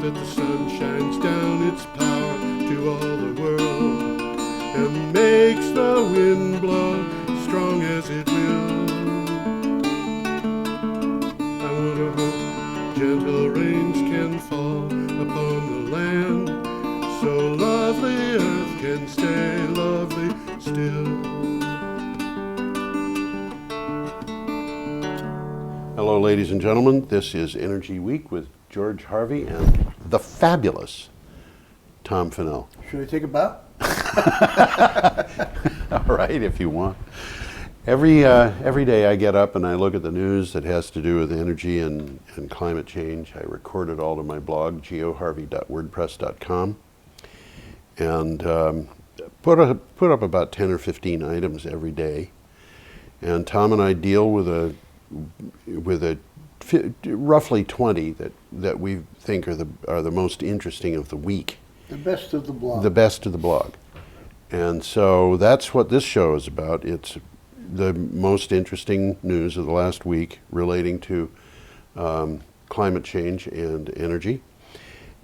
that the sun shines down its power to all the world and makes the wind blow strong as it will. I wonder how gentle rains can fall upon the land, so lovely earth can stay lovely still. Hello, ladies and gentlemen. This is Energy Week with George Harvey and the fabulous Tom Fennell. Should I take a bow? All right, if you want. Every day I get up and I look at the news that has to do with energy and climate change. I record it all to my blog, geoharvey.wordpress.com, and put up about 10 or 15 items every day. And Tom and I deal with roughly 20 that we think are the most interesting of the week. The best of the blog. The best of the blog. And so that's what this show is about. It's the most interesting news of the last week relating to climate change and energy.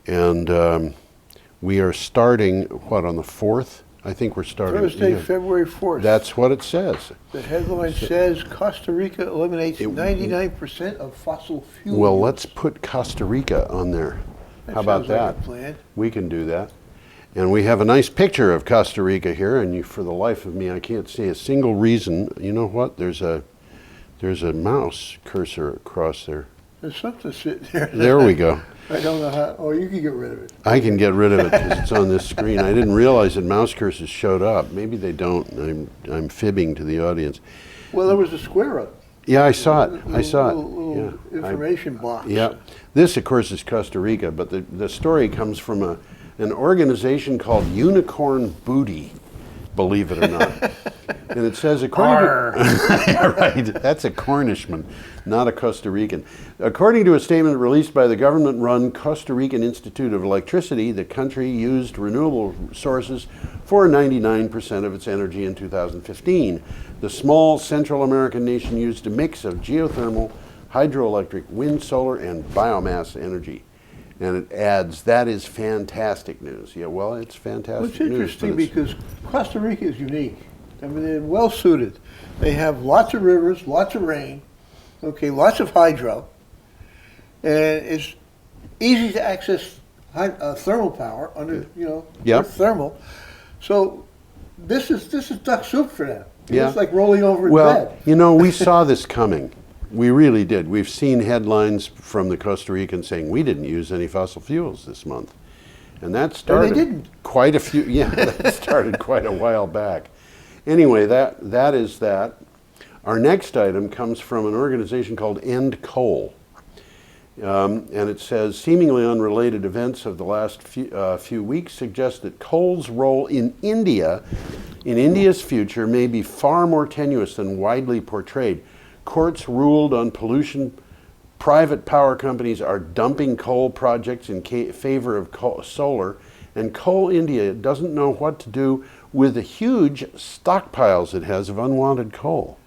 And we are starting, on the 4th? I think we're starting Thursday, February 4th. That's what it says. The headline says Costa Rica eliminates 99% of fossil fuels. Well, let's put Costa Rica on there. How about that? Like a plan. We can do that. And we have a nice picture of Costa Rica here, and for the life of me, I can't see a single reason. You know what? There's a mouse cursor across there. There's something sitting there. There we go. I don't know how. Oh, you can get rid of it. I can get rid of it because it's on this screen. I didn't realize that mouse cursors showed up. Maybe they don't. I'm fibbing to the audience. Well, there was a square up. Yeah, I saw it. I saw it. Little information box. Yeah. This, of course, is Costa Rica, but the story comes from an organization called Unicorn Booty, believe it or not. And it says, according to, right, that's a Cornishman, not a Costa Rican. According to a statement released by the government-run Costa Rican Institute of Electricity, the country used renewable sources for 99% of its energy in 2015. The small Central American nation used a mix of geothermal, hydroelectric, wind, solar, and biomass energy. And it adds, that is fantastic news. Yeah, well, it's fantastic news. It's interesting because Costa Rica is unique. I mean, they're well suited. They have lots of rivers, lots of rain, okay, lots of hydro, and it's easy to access thermal power under, thermal. So this is duck soup for them. Yeah. It's like rolling over in bed. We saw this coming. We really did. We've seen headlines from the Costa Ricans saying we didn't use any fossil fuels this month. And that started quite a few, that started quite a while back. Anyway, that is that. Our next item comes from an organization called End Coal. And it says, seemingly unrelated events of the last few weeks suggest that coal's role in India's future may be far more tenuous than widely portrayed. Courts ruled on pollution. Private power companies are dumping coal projects in favor of solar. And Coal India doesn't know what to do with the huge stockpiles it has of unwanted coal.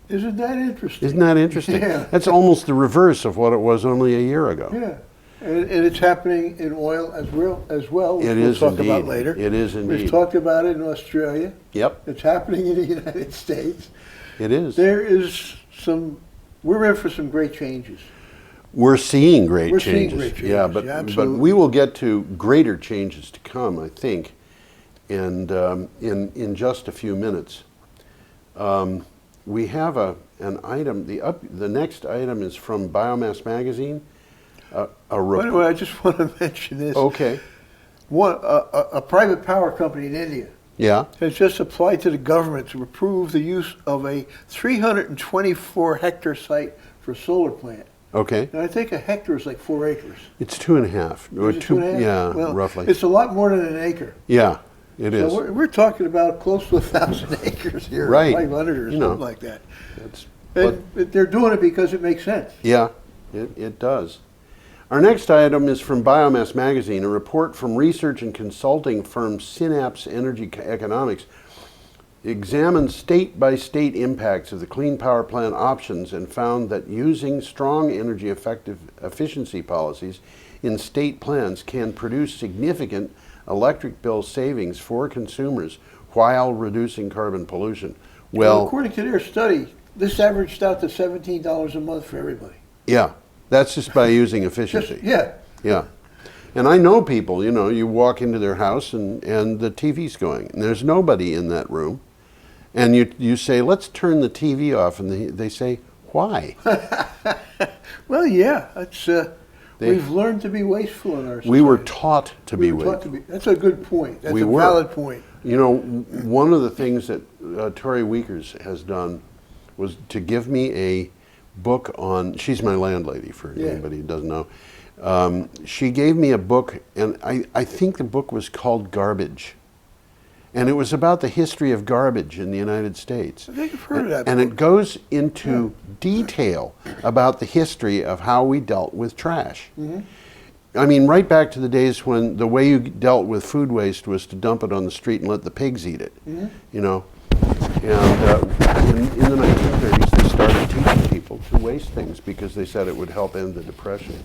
Isn't that interesting? Isn't that interesting? Yeah. That's almost the reverse of what it was only a year ago. Yeah. And it's happening in oil as well, which we'll talk about later. It is indeed. We've talked about it in Australia. Yep. It's happening in the United States. It is. We're in for some great changes. We're seeing great changes. Seeing great changes. Yeah, but we will get to greater changes to come, I think, and in just a few minutes. We have an item. The next item is from Biomass Magazine. By the way, I just want to mention this. Okay. A private power company in India has just applied to the government to approve the use of a 324-hectare site for a solar plant. Okay. And I think a hectare is like 4 acres. It's 2.5. Or 2.5? Yeah, well, roughly. It's a lot more than an acre. Yeah, it is. So we're talking about close to 1,000 acres here, right. 500 or something like that. But they're doing it because it makes sense. Yeah, it does. Our next item is from Biomass Magazine, a report from research and consulting firm Synapse Energy Economics examined state-by-state impacts of the clean power plant options and found that using strong energy efficiency policies in state plans can produce significant electric bill savings for consumers while reducing carbon pollution. Well, according to their study, this averaged out to $17 a month for everybody. Yeah, that's just by using efficiency. Yeah. Yeah. And I know people, you know, you walk into their house and the TV's going, and there's nobody in that room. And you say, let's turn the TV off, and they say, why? Well, yeah, that's, we've learned to be wasteful in our society. We were taught to be wasteful. That's a good point. That's a valid point. You know, one of the things that Tori Weekers has done was to give me a book on, she's my landlady for anybody who doesn't know. She gave me a book, and I think the book was called Garbage. And it was about the history of garbage in the United States. I think I've heard of that book. And it goes into detail about the history of how we dealt with trash. Mm-hmm. I mean, right back to the days when the way you dealt with food waste was to dump it on the street and let the pigs eat it, you know. And in the 1930s, they started teaching people to waste things because they said it would help end the Depression.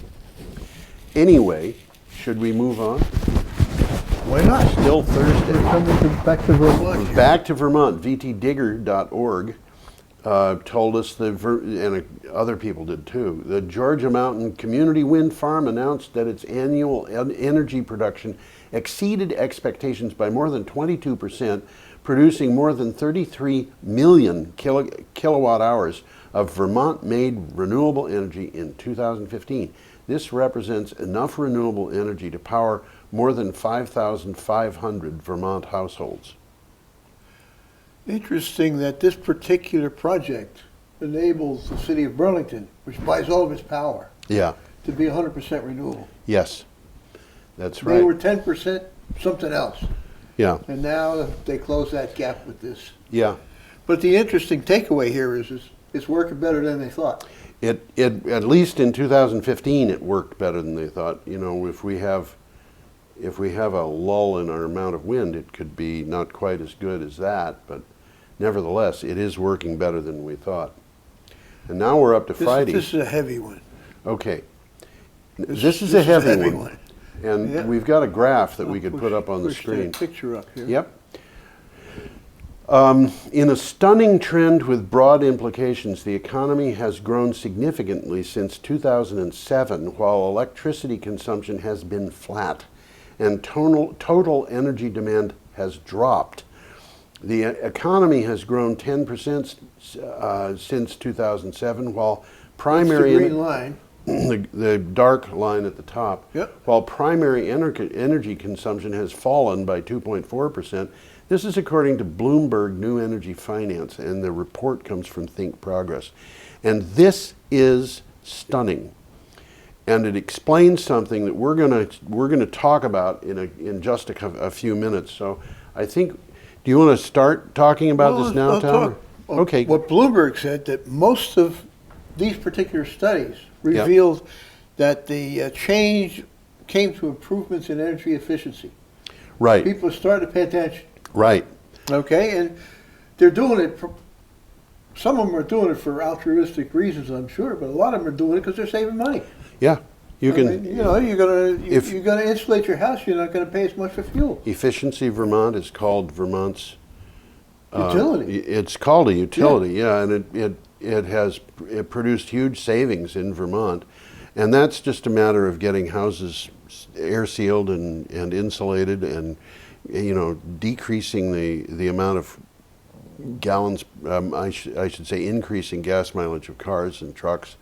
Anyway, should we move on? Why not? Still Thursday. We're coming back to Vermont. Back to Vermont. VTdigger.org told us, and other people did too, the Georgia Mountain Community Wind Farm announced that its annual energy production exceeded expectations by more than 22%, producing more than 33 million kilowatt hours of Vermont-made renewable energy in 2015. This represents enough renewable energy to power more than 5,500 Vermont households. Interesting that this particular project enables the city of Burlington, which buys all of its power, to be 100% renewable. Yes, that's right. They were 10% something else. Yeah. And now they close that gap with this. Yeah. But the interesting takeaway here is it's working better than they thought. It at least in 2015 it worked better than they thought. You know, if we have a lull in our amount of wind, it could be not quite as good as that, but nevertheless, it is working better than we thought. And now we're up to Friday. This is a heavy one. Okay. This is a heavy one. And we've got a graph that we could put up on the screen. Push that picture up here. Yep. In a stunning trend with broad implications, the economy has grown significantly since 2007, while electricity consumption has been flat and total energy demand has dropped. The economy has grown 10% since 2007, while primary... That's the green line. The dark line at the top. Yep. While primary energy consumption has fallen by 2.4%, this is according to Bloomberg New Energy Finance, and the report comes from Think Progress. And this is stunning. And it explains something that we're gonna talk about in just a few minutes. So I think, do you want to start talking about this now, Tom? Okay. What Bloomberg said, that most of these particular studies revealed that the change came to improvements in energy efficiency. Right. People are starting to pay attention. Right. Okay, and they're doing it some of them are doing it for altruistic reasons, I'm sure, but a lot of them are doing it because they're saving money. Yeah. You can. I mean, you know, you're gonna insulate your house. You're not gonna pay as much for fuel. Efficiency Vermont is called Vermont's utility. It's called a utility, and it produced huge savings in Vermont, and that's just a matter of getting houses air sealed and insulated, and decreasing the amount of gallons. I should say increasing gas mileage of cars and trucks.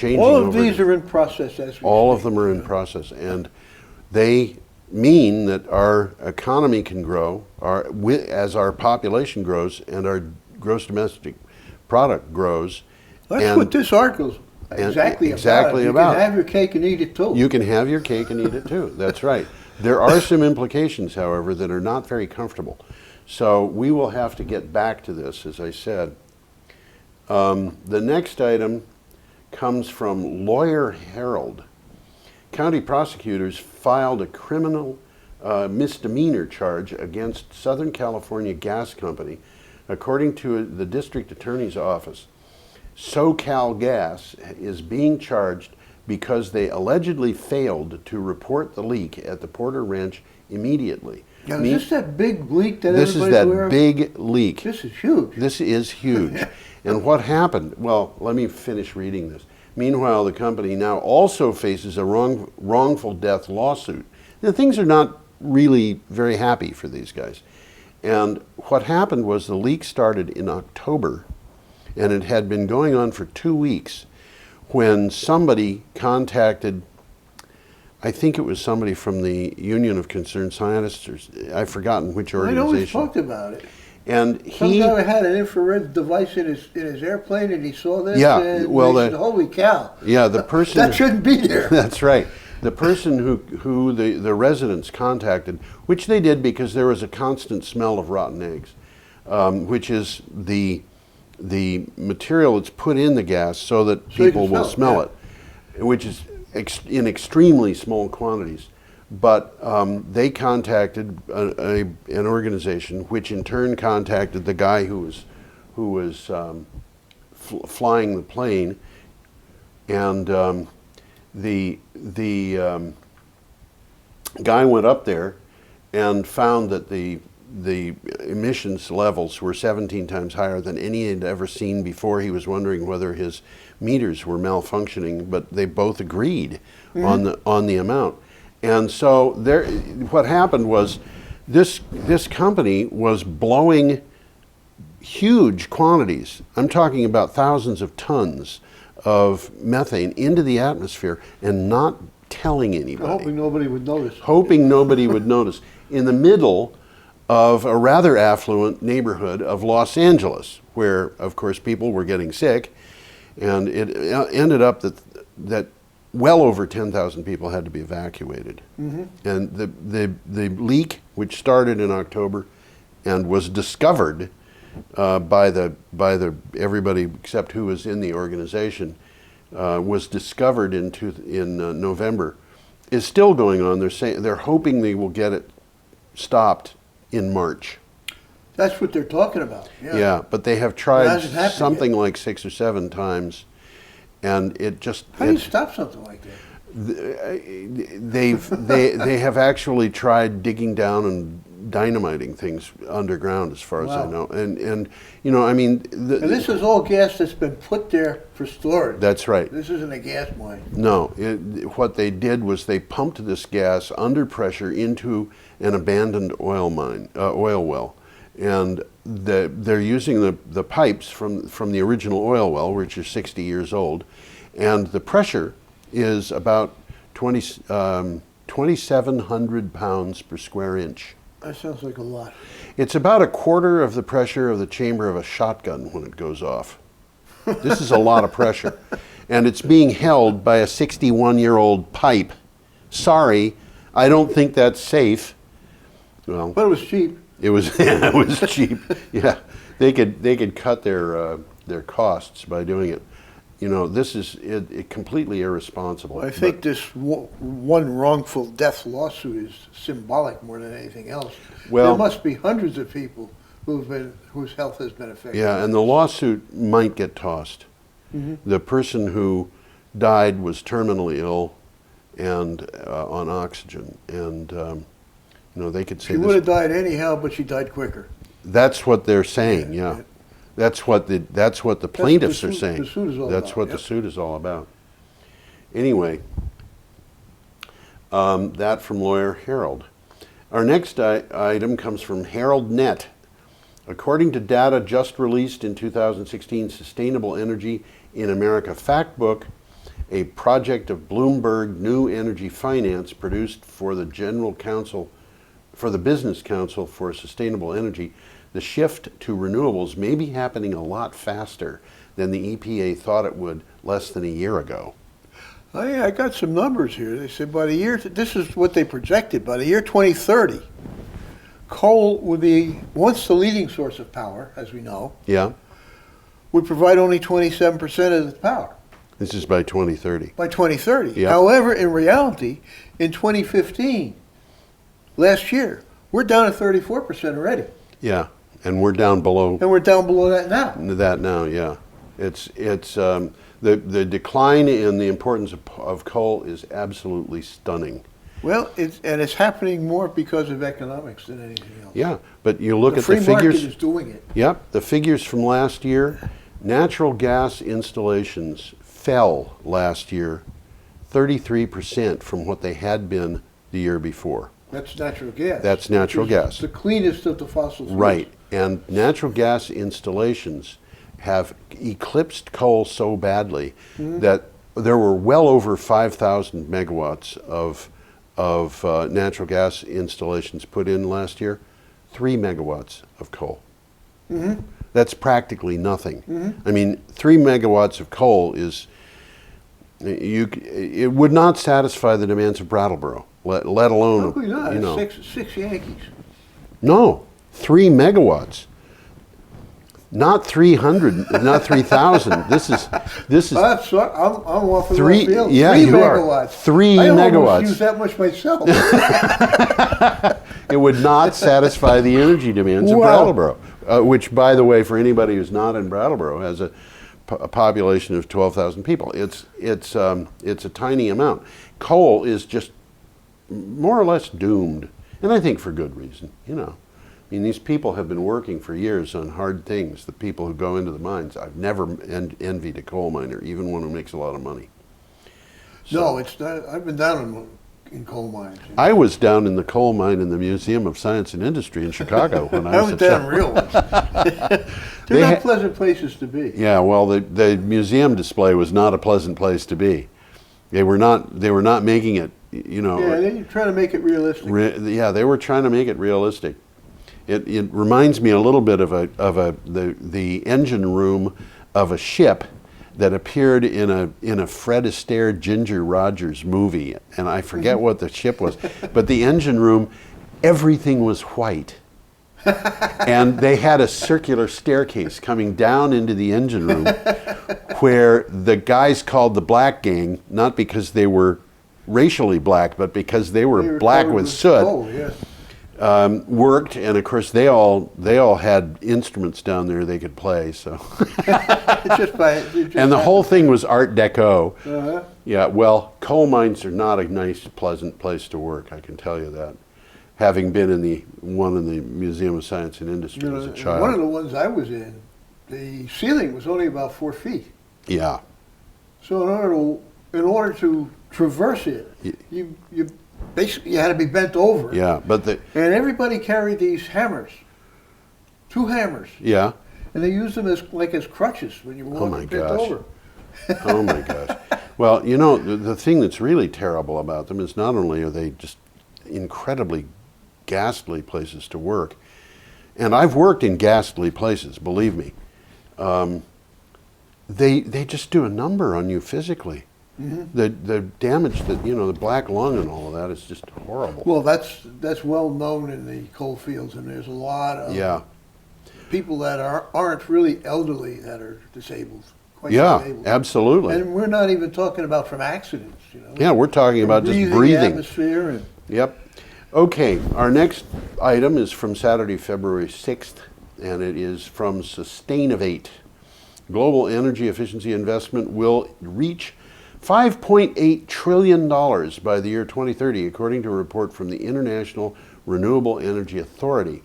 All of these are in process as we speak. All of them are in process, and they mean that our economy can grow as our population grows and our gross domestic product grows. That's what this article's exactly about. You can have your cake and eat it too. You can have your cake and eat it too. That's right. There are some implications, however, that are not very comfortable. So we will have to get back to this, as I said. The next item comes from Lawyer Herald. County prosecutors filed a criminal misdemeanor charge against Southern California Gas Company According to the district attorney's office, SoCal Gas is being charged because they allegedly failed to report the leak at the Porter Ranch immediately. Now, is this that big leak that This is everybody's aware that of? big leak. This is huge. This is huge. And what happened? Well, let me finish reading this. Meanwhile, the company now also faces a wrongful death lawsuit. Now, things are not really very happy for these guys. And what happened was the leak started in October, and it had been going on for 2 weeks when somebody contacted, I think it was somebody from the Union of Concerned Scientists, or I've forgotten which organization. I know we talked about it. And Some guy had an infrared device in his airplane, and he saw this. Yeah, and well, he said, "Holy cow!" Yeah, the person that shouldn't be there. That's right. The person who the residents contacted, which they did because there was a constant smell of rotten eggs, which is the material that's put in the gas so that people will smell it, which is in extremely small quantities. But they contacted an organization, which in turn contacted the guy who was flying the plane, and the guy went up there and found that the emissions levels were 17 times higher than any he had ever seen before. He was wondering whether his meters were malfunctioning, but they both agreed on the amount. And so what happened was this company was blowing huge quantities. I'm talking about thousands of tons of methane into the atmosphere and not telling anybody. Hoping nobody would notice. Hoping nobody would notice. In the middle of a rather affluent neighborhood of Los Angeles, where, of course, people were getting sick, and it ended up that well over 10,000 people had to be evacuated. And the leak, which started in October and was discovered by the everybody except who was in the organization, was discovered in November, is still going on. They're hoping they will get it stopped in March. That's what they're talking about. Yeah, but they have tried something like 6 or 7 times, and it just. How do you stop something like that? They have actually tried digging down and dynamiting things underground, as far as I know, and you know, I mean. And this is all gas that's been put there for storage. That's right. This isn't a gas mine. No, what they did was they pumped this gas under pressure into an abandoned oil well, and they're using the pipes from the original oil well, which are 60 years old, and the pressure is about 2,700 pounds per square inch. That sounds like a lot. It's about a quarter of the pressure of the chamber of a shotgun when it goes off. This is a lot of pressure. And it's being held by a 61-year-old pipe. Sorry, I don't think that's safe. Well, but it was cheap. It was it was cheap. Yeah, they could cut their costs by doing it. You know, this is completely irresponsible. I think this one wrongful death lawsuit is symbolic more than anything else. Well, there must be hundreds of people whose health has been affected. Yeah, and the lawsuit might get tossed. The person who died was terminally ill and on oxygen, and you know, they could say she would have died anyhow, but she died quicker. That's what they're saying. Yeah. That's what the plaintiffs are saying. That's what the suit is all about. Anyway, that from lawyer Harold. Our next item comes from Herald Net. According to data just released in 2016 Sustainable Energy in America Fact Book, a project of Bloomberg New Energy Finance produced for the Business Council for Sustainable Energy, the shift to renewables may be happening a lot faster than the EPA thought it would less than a year ago. I got some numbers here. They said by the year, this is what they projected, by the year 2030, coal would be, once the leading source of power, as we know, would provide only 27% of the power. This is by 2030. By 2030. Yep. However, in reality, in 2015, last year, we're down to 34% already. Yeah. And we're down below. And we're down below that now. That now, yeah. It's the decline in the importance of coal is absolutely stunning. Well, it's happening more because of economics than anything else. Yeah, but you look at the free figures. market is doing it. Yep, the figures from last year. Natural gas installations fell last year 33% from what they had been the year before. That's natural gas. That's natural gas. The cleanest of the fossil fuels. Right, and natural gas installations have eclipsed coal so badly that there were well over 5,000 megawatts of natural gas installations put in last year, 3 megawatts of coal. That's practically nothing. I mean, 3 megawatts of coal is, it would not satisfy the demands of Brattleboro, let alone, Probably not. you know. Six Yankees. No, 3 megawatts. Not 300, not 3,000. This is I'm off in three. left field. Yeah, 3 you megawatts. are 3 I megawatts. almost use that much myself. It would not satisfy the energy demands of Brattleboro, which, by the way, for anybody who's not in Brattleboro, has a population of 12,000 people. It's a tiny amount. Coal is just more or less doomed, and I think for good reason. You know, I mean, these people have been working for years on hard things. The people who go into the mines, I've never envied a coal miner, even one who makes a lot of money. So, No, it's not. I've been down in coal mines. I was down in the coal mine in the Museum of Science and Industry in Chicago when I was a down child. real ones. They're not pleasant places to be. Yeah, well, the museum display was not a pleasant place to be. They were not making it, you know. Yeah, they're trying to make it realistic. Yeah, they were trying to make it realistic. It reminds me a little bit of the engine room of a ship that appeared in a Fred Astaire Ginger Rogers movie, and I forget what the ship was, but the engine room, everything was white. And they had a circular staircase coming down into the engine room where the guys called the black gang, not because they were racially black, but because they were black with soot, worked. And of course they all had instruments down there they could play. So, and the whole thing was Art Deco. Yeah, well, coal mines are not a nice, pleasant place to work, I can tell you that. Having been in the Museum of Science and Industry as a child. One of the ones I was in, the ceiling was only about 4 feet. Yeah. So in order to traverse it, you basically had to be bent over. Yeah, but and everybody carried these hammers, 2 hammers. Yeah. And they used them as crutches when you walked bent over. Oh my gosh. Well, you know, the thing that's really terrible about them is not only are they just incredibly ghastly places to work, and I've worked in ghastly places, believe me, they just do a number on you physically. The damage that, you know, the black lung and all of that is just horrible. Well, that's well known in the coal fields, and there's a lot of people that aren't really elderly that are disabled. Disabled. Absolutely. And we're not even talking about from accidents, you know. Yeah, we're talking about just breathing. The atmosphere and Yep. Okay, our next item is from Saturday, February 6th, and it is from Sustainavate. Global energy efficiency investment will reach $5.8 trillion by the year 2030, according to a report from the International Renewable Energy Authority.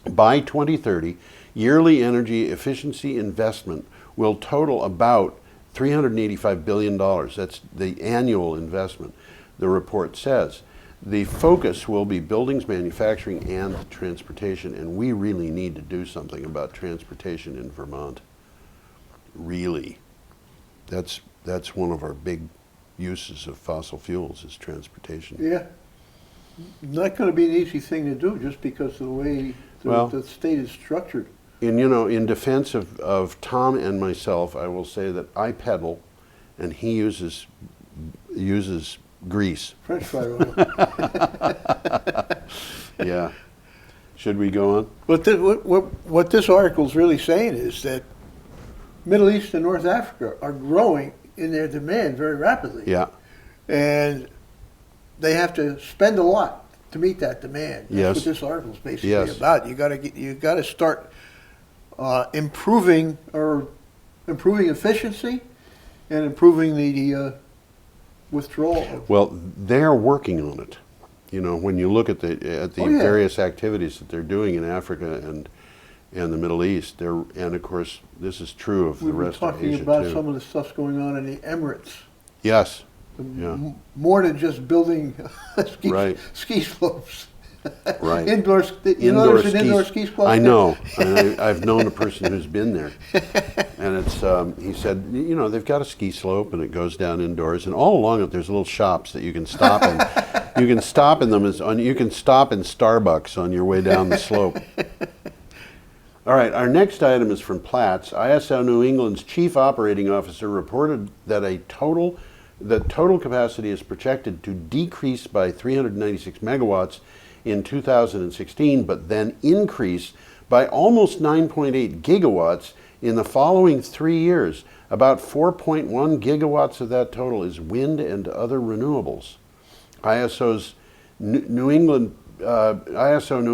By 2030, yearly energy efficiency investment will total about $385 billion. That's the annual investment, the report says. The focus will be buildings, manufacturing, and transportation, and we really need to do something about transportation in Vermont. Really. That's one of our big uses of fossil fuels is transportation. Yeah. Not going to be an easy thing to do just because of the way the state is structured. And, you know, in defense of Tom and myself, I will say that I pedal and he uses grease. French fry oil. Yeah. Should we go on? But what this article is really saying is that Middle East and North Africa are growing in their demand very rapidly. Yeah. And they have to spend a lot to meet that demand. That's Yes. what this article is basically Yes. about. You got to start improving efficiency and improving the withdrawal. Well, they're working on it. You know, when you look at the Oh, yeah. various activities that they're doing in Africa and the Middle East, and of course this is true of the We were rest of talking Asia about too. some of the stuff's going on in the Emirates. Yes. Yeah. More than just building Right. ski slopes. Right. Indoors, you know there's an indoor ski slope? I know. And I've known a person who's been there. And it's, he said, you know, they've got a ski slope and it goes down indoors. And all along it, there's little shops that you can stop in. You can stop in them, you can stop in Starbucks on your way down the slope. All right, our next item is from Platts. ISO New England's chief operating officer reported that total capacity is projected to decrease by 396 megawatts in 2016, but then increase by almost 9.8 gigawatts in the following 3 years. About 4.1 gigawatts of that total is wind and other renewables. ISO New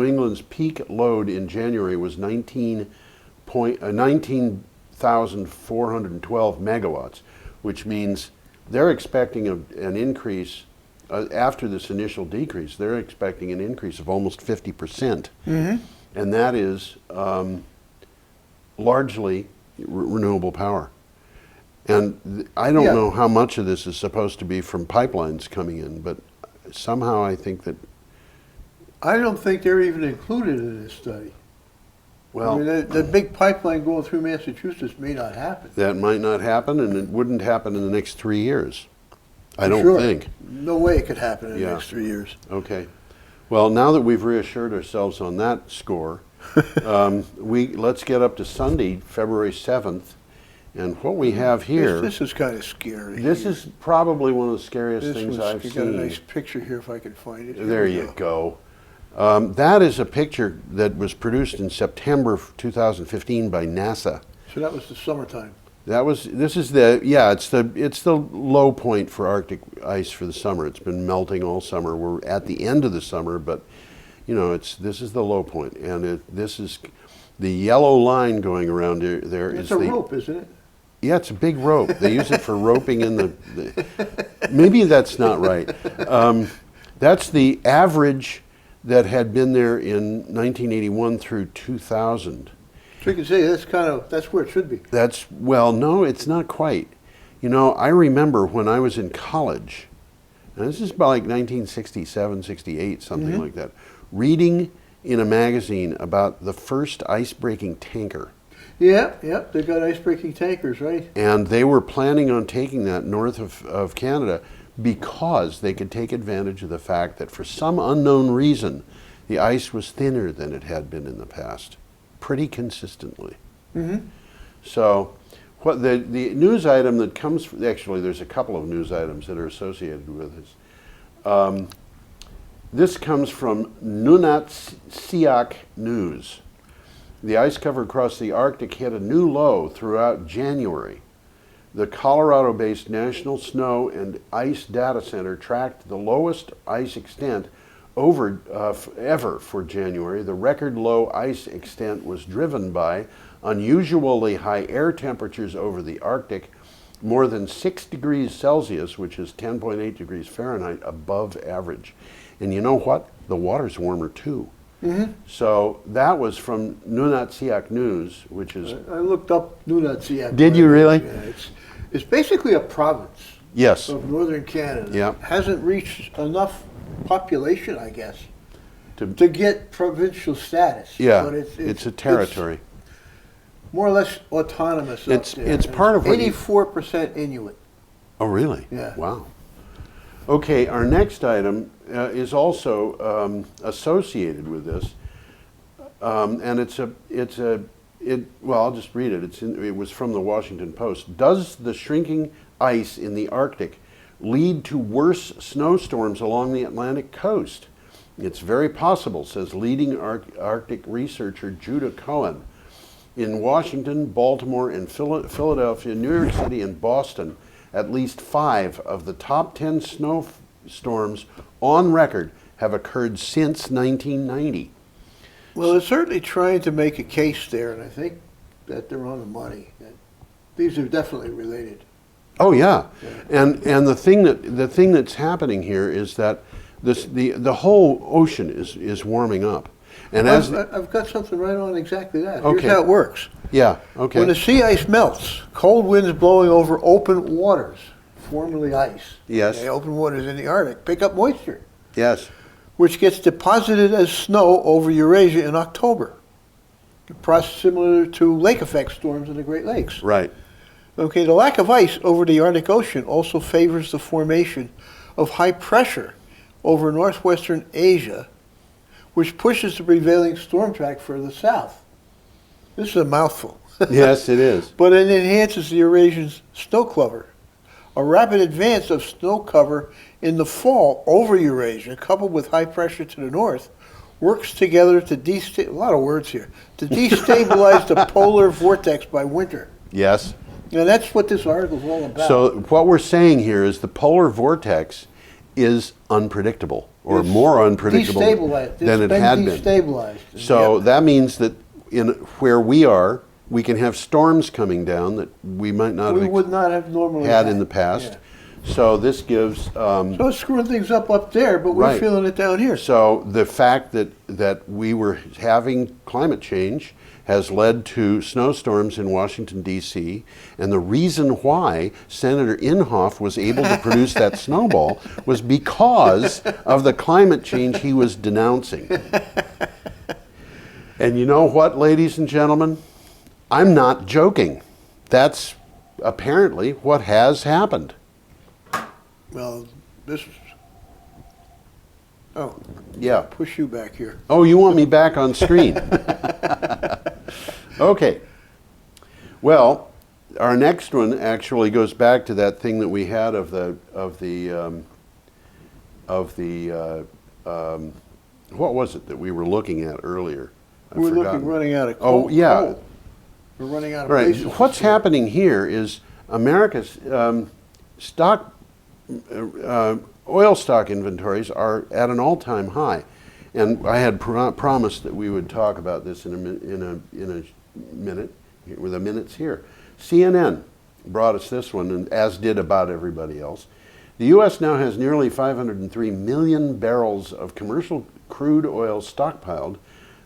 England's peak load in January was 19,412 megawatts, which means they're expecting an increase. After this initial decrease, they're expecting an increase of almost 50%. Mm-hmm. And that is largely renewable power. And I don't know how much of this is supposed to be from pipelines coming in, but somehow I think that... I don't think they're even included in this study. Well, I mean, the big pipeline going through Massachusetts may not happen. That might not happen, and it wouldn't happen in the next 3 years. I don't think. No way it could happen in the next 3 years. Okay. Well, now that we've reassured ourselves on that score, let's get up to Sunday, February 7th. And what we have here... This is kind of scary. This is probably one of the scariest things I've seen. Got a nice picture here if I can find it. There you go. That is a picture that was produced in September 2015 by NASA. So that was the summertime. This is it's the low point for Arctic ice for the summer. It's been melting all summer. We're at the end of the summer, but you know, this is the low point, and this is the yellow line going around there. It's a rope, isn't it? Yeah, it's a big rope. They use it for roping in the maybe that's not right. That's the average that had been there in 1981 through 2000. So you can say that's where it should be. No, it's not quite. You know, I remember when I was in college, and this is about like 1967, 68, something like that, reading in a magazine about the first ice-breaking tanker. Yeah, they've got ice-breaking tankers, right? And they were planning on taking that north of Canada because they could take advantage of the fact that for some unknown reason, the ice was thinner than it had been in the past, pretty consistently. Mm-hmm. So what the news item that comes, actually there's a couple of news items that are associated with this. This comes from Nunatsiaq News. The ice cover across the Arctic hit a new low throughout January. The Colorado-based National Snow and Ice Data Center tracked the lowest ice extent ever for January. The record low ice extent was driven by unusually high air temperatures over the Arctic, more than 6 degrees Celsius, which is 10.8 degrees Fahrenheit, above average. And you know what? The water's warmer too. Mm-hmm. So that was from Nunatsiaq News, which is... I looked up Nunatsiaq. Did you really? Yeah, it's basically a province. Yes. Of northern Canada. Yeah. Hasn't reached enough population, I guess, to get provincial status. Yeah, but it's a territory. It's more or less autonomous up there. It's part of what 84% Inuit. Oh, really? Yeah. Wow. Okay, our next item is also associated with this, and well, I'll just read it. It was from the Washington Post. Does the shrinking ice in the Arctic lead to worse snowstorms along the Atlantic coast? It's very possible, says leading Arctic researcher Judah Cohen. In Washington, Baltimore, and Philadelphia, New York City, and Boston, at least 5 of the top 10 snowstorms on record have occurred since 1990. Well, they're certainly trying to make a case there, and I think that they're on the money. These are definitely related. Oh yeah, and the thing that's happening here is that the whole ocean is warming up, and I've got something right on exactly that. Okay. Here's how it works. Yeah. Okay. When the sea ice melts, cold winds blowing over open waters, formerly ice. Yes. Okay, open waters in the Arctic pick up moisture, Yes. which gets deposited as snow over Eurasia in October. A process similar to lake effect storms in the Great Lakes. Right. Okay, the lack of ice over the Arctic Ocean also favors the formation of high pressure over northwestern Asia, which pushes the prevailing storm track further south. This is a mouthful. Yes, it is. But it enhances the Eurasian snow cover. A rapid advance of snow cover in the fall over Eurasia, coupled with high pressure to the north, works together to destabilize the polar vortex by winter. Yes. Now that's what this article is all about. So what we're saying here is the polar vortex is unpredictable, or It's more unpredictable than it had been. Destabilized. So that means that in where we are, we can have storms coming down that we might not we have would not have normally had in the past. Yeah. So this gives. So it's screwing things up there, but we're Right. feeling it down here. So the fact that we were having climate change has led to snowstorms in Washington, D.C., and the reason why Senator Inhofe was able to produce that snowball was because of the climate change he was denouncing. And you know what, ladies and gentlemen? I'm not joking. That's apparently what has happened. Well, this. Oh, Yeah. push you back here. Oh, you want me back on screen? Okay. What was it that we were looking at earlier? Running out of Oh, coal. yeah. We're running out of Right. places. What's happening here is America's oil stock inventories are at an all-time high, and I had promised that we would talk about this in a minute, with the minutes here. CNN brought us this one, and as did about everybody else. The U.S. now has nearly 503 million barrels of commercial crude oil stockpiled,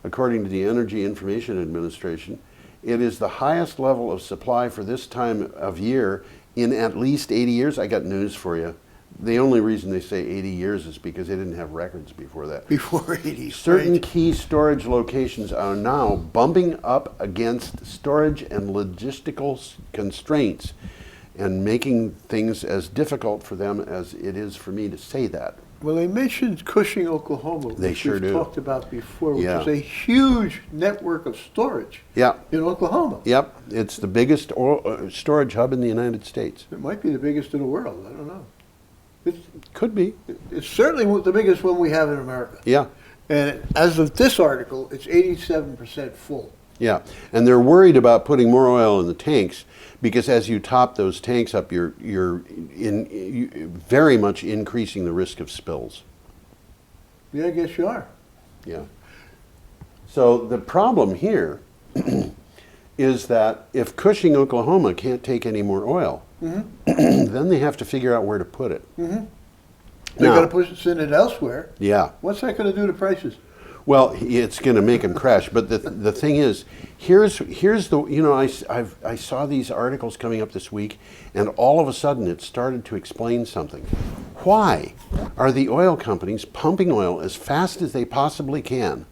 according to the Energy Information Administration. It is the highest level of supply for this time of year in at least 80 years. I got news for you. The only reason they say 80 years is because they didn't have records before that. Before 80. Certain right. key storage locations are now bumping up against storage and logistical constraints and making things as difficult for them as it is for me to say that. Well, they mentioned Cushing, Oklahoma, They which sure we've do. talked about before, which Yeah. is a huge network of storage Yeah. in Oklahoma. Yep. It's the biggest storage hub in the United States. It might be the biggest in the world. I don't know. Could be. It's certainly the biggest one we have in America. Yeah. And as of this article, it's 87% full. Yeah. And they're worried about putting more oil in the tanks because as you top those tanks up, you're very much increasing the risk of spills. Yeah, I guess you are. Yeah. So the problem here is that if Cushing, Oklahoma can't take any more oil, then they have to figure out where to put it. They're Now- going to send it elsewhere. Yeah. What's that going to do to prices? Well, it's going to make them crash. But the thing is, here's the, you know, I saw these articles coming up this week, and all of a sudden it started to explain something. Why are the oil companies pumping oil as fast as they possibly can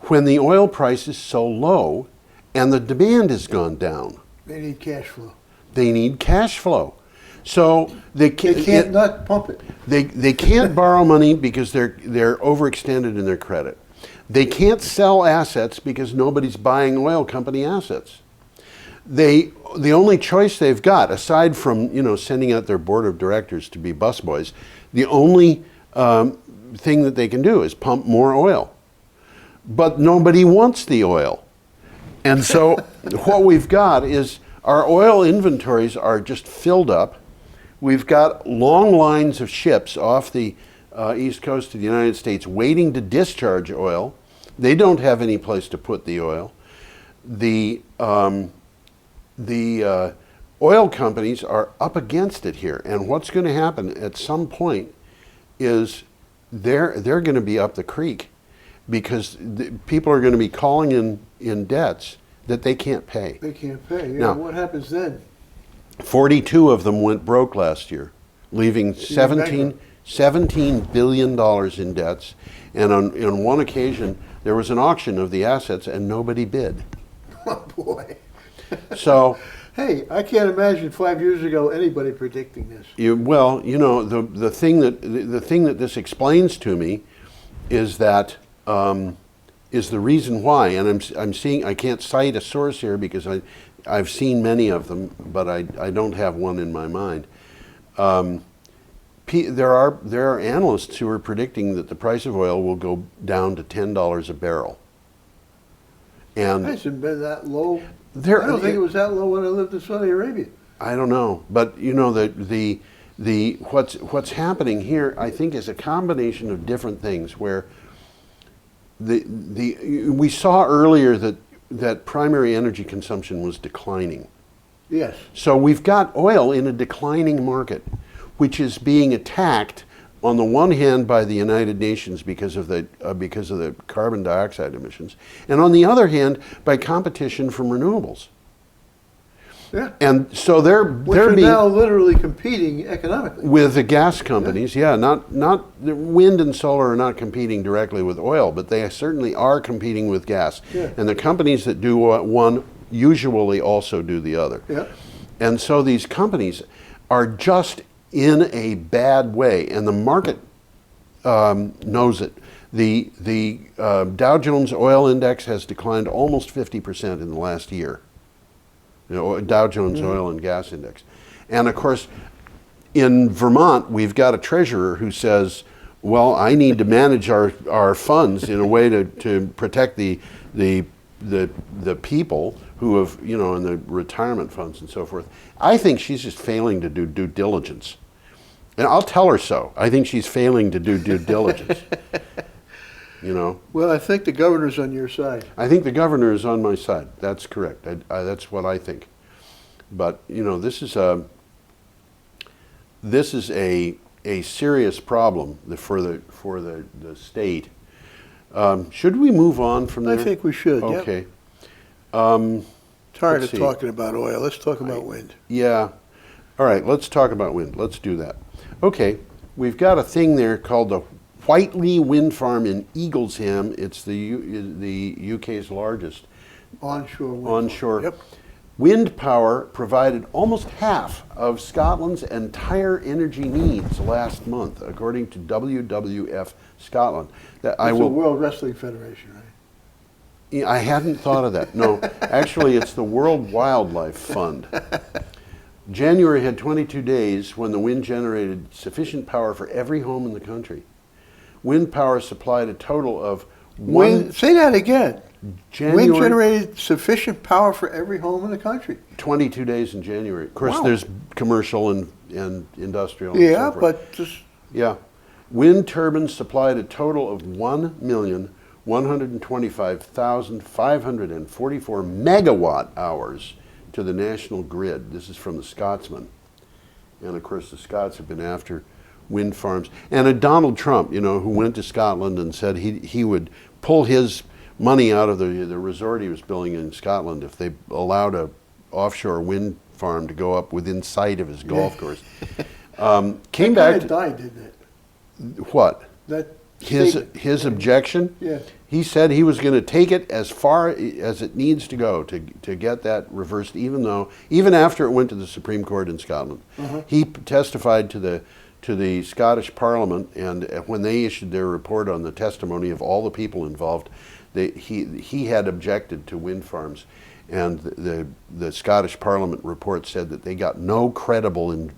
when the oil price is so low and the demand has gone down? They need cash flow. They need cash flow. So They can't not pump it. They can't borrow money because they're overextended in their credit. They can't sell assets because nobody's buying oil company assets. The only choice they've got, aside from sending out their board of directors to be busboys, the only thing that they can do is pump more oil. But nobody wants the oil, and so what we've got is our oil inventories are just filled up. We've got long lines of ships off the east coast of the United States waiting to discharge oil. They don't have any place to put the oil. The oil companies are up against it here, and what's going to happen at some point is they're going to be up the creek, because people are going to be calling in debts that they can't pay. They can't pay. Yeah. Now, What happens then? 42 of them went broke last year, leaving $17 billion in debts. And on one occasion, there was an auction of the assets and nobody bid. Oh, boy. So, hey, I can't imagine 5 years ago anybody predicting this. the thing that this explains to me is that is the reason why, and I'm seeing, I can't cite a source here because I've seen many of them, but I don't have one in my mind. There are analysts who are predicting that the price of oil will go down to $10 a barrel. And it hasn't been that low. I don't think it was that low when I lived in Saudi Arabia. I don't know, but what's happening here, I think, is a combination of different things. Where we saw earlier that primary energy consumption was declining. Yes. So we've got oil in a declining market, which is being attacked on the one hand by the United Nations because of the carbon dioxide emissions, and on the other hand by competition from renewables. Yeah. And so they're being now literally competing economically with the gas companies. Yeah, not the wind and solar are not competing directly with oil, but they certainly are competing with gas. Yeah. And the companies that do one usually also do the other. Yeah. And so these companies are just in a bad way, and the market knows it. The Dow Jones Oil Index has declined almost 50% in the last year. Dow Jones Oil and Gas Index. And of course, in Vermont, we've got a treasurer who says, well, I need to manage our funds in a way to protect the people who have, in the retirement funds and so forth. I think she's just failing to do due diligence. And I'll tell her so. I think she's failing to do due diligence. Well, I think the governor's on your side. I think the governor is on my side. That's correct. That's what I think. But this is a serious problem for the state. Should we move on from there? I think we should. Okay. Yep. Tired of talking about oil. Let's talk about wind. Yeah. All right. Let's talk about wind. Let's do that. Okay. We've got a thing there called the Whiteley Wind Farm in Eaglesham. It's the UK's largest onshore wind onshore farm. Yep. Wind power provided almost half of Scotland's entire energy needs last month, according to WWF Scotland. That's the World Wrestling Federation, right? I hadn't thought of that. No, actually, it's the World Wildlife Fund. January had 22 days when the wind generated sufficient power for every home in the country. Wind power supplied a total of say that again. January, wind generated sufficient power for every home in the country. 22 days in January. Of course, wow. There's commercial and industrial. Yeah, and so forth. but just wind turbines supplied a total of 1,125,544 megawatt hours to the national grid. This is from the Scotsman, and of course, the Scots have been after wind farms. And Donald Trump, who went to Scotland and said he would pull his money out of the resort he was building in Scotland if they allowed a offshore wind farm to go up within sight of his golf course. Came back. That died, didn't it? What? That his objection? Yeah. He said he was going to take it as far as it needs to go to get that reversed, even after it went to the Supreme Court in Scotland. He testified to the Scottish Parliament, and when they issued their report on the testimony of all the people involved, he had objected to wind farms, and the Scottish Parliament report said that they got no credible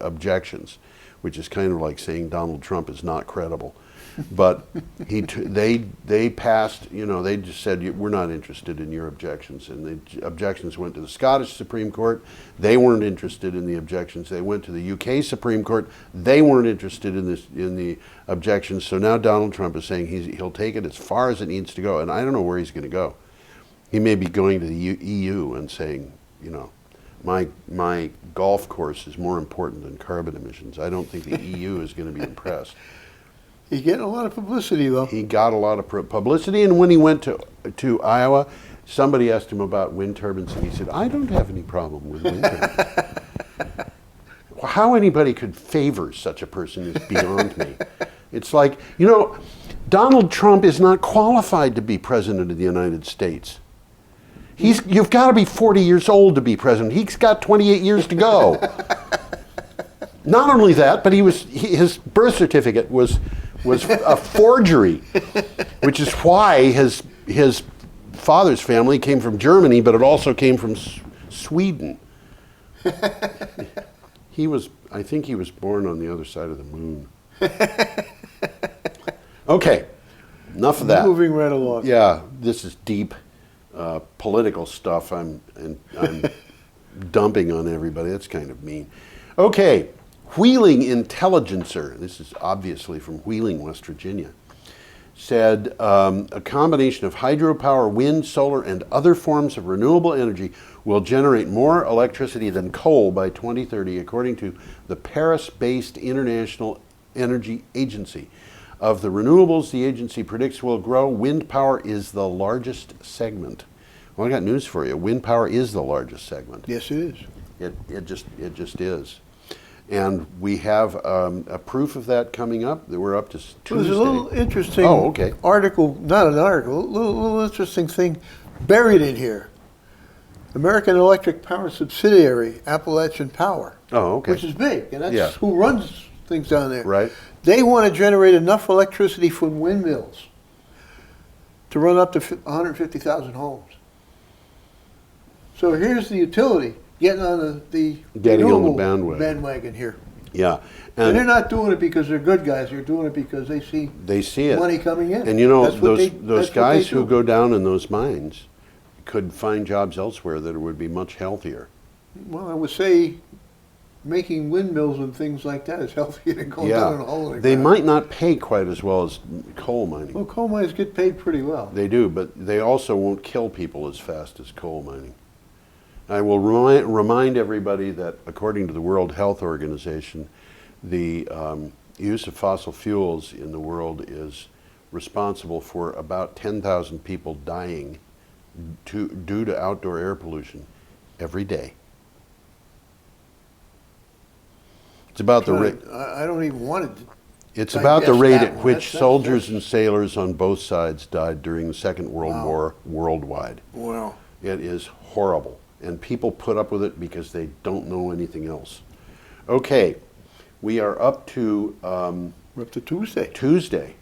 objections, which is kind of like saying Donald Trump is not credible. But they passed, they just said, we're not interested in your objections. And the objections went to the Scottish Supreme Court. They weren't interested in the objections. They went to the UK Supreme Court. They weren't interested in the objections. So now Donald Trump is saying he'll take it as far as it needs to go. And I don't know where he's going to go. He may be going to the EU and saying, my golf course is more important than carbon emissions. I don't think the EU is going to be impressed. He's getting a lot of publicity, though. He got a lot of publicity, and when he went to Iowa, somebody asked him about wind turbines, and he said, I don't have any problem with wind turbines. How anybody could favor such a person is beyond me. It's like, Donald Trump is not qualified to be president of the United States. You've got to be 40 years old to be president. He's got 28 years to go. Not only that, but his birth certificate was a forgery, which is why his father's family came from Germany, but it also came from Sweden. I think he was born on the other side of the moon. Okay, enough of that. Moving right along. Yeah, this is deep political stuff. I'm dumping on everybody. That's kind of mean. Okay, Wheeling Intelligencer, this is obviously from Wheeling, West Virginia, said a combination of hydropower, wind, solar, and other forms of renewable energy will generate more electricity than coal by 2030, according to the Paris-based International Energy Agency. Of the renewables the agency predicts will grow, wind power is the largest segment. Well, I got news for you. Wind power is the largest segment. Yes, it is. It just is. And we have a proof of that coming up. That we're up to Tuesday. There's a little interesting article, not an article, a little interesting thing buried in here. American Electric Power subsidiary, Appalachian Power. Oh, okay. Which is big, and that's who runs things down there. Right. They want to generate enough electricity from windmills to run up to 150,000 homes. So here's the utility getting on the bandwagon here. Yeah. And they're not doing it because they're good guys. They're doing it because they see it. Money coming in. And those guys who go down in those mines could find jobs elsewhere that would be much healthier. Well, I would say making windmills and things like that is healthier than going down in a hole in the They ground. might not pay quite as well as coal mining. Well, coal mines get paid pretty well. They do, but they also won't kill people as fast as coal mining. I will remind everybody that according to the World Health Organization, the use of fossil fuels in the world is responsible for about 10,000 people dying due to outdoor air pollution every day. It's about the rate. I don't even want to. It's about the rate at which soldiers and sailors on both sides died during the Second World War worldwide. Wow. It is horrible. And people put up with it because they don't know anything else. Okay, we are up to... we're up to Tuesday. Tuesday.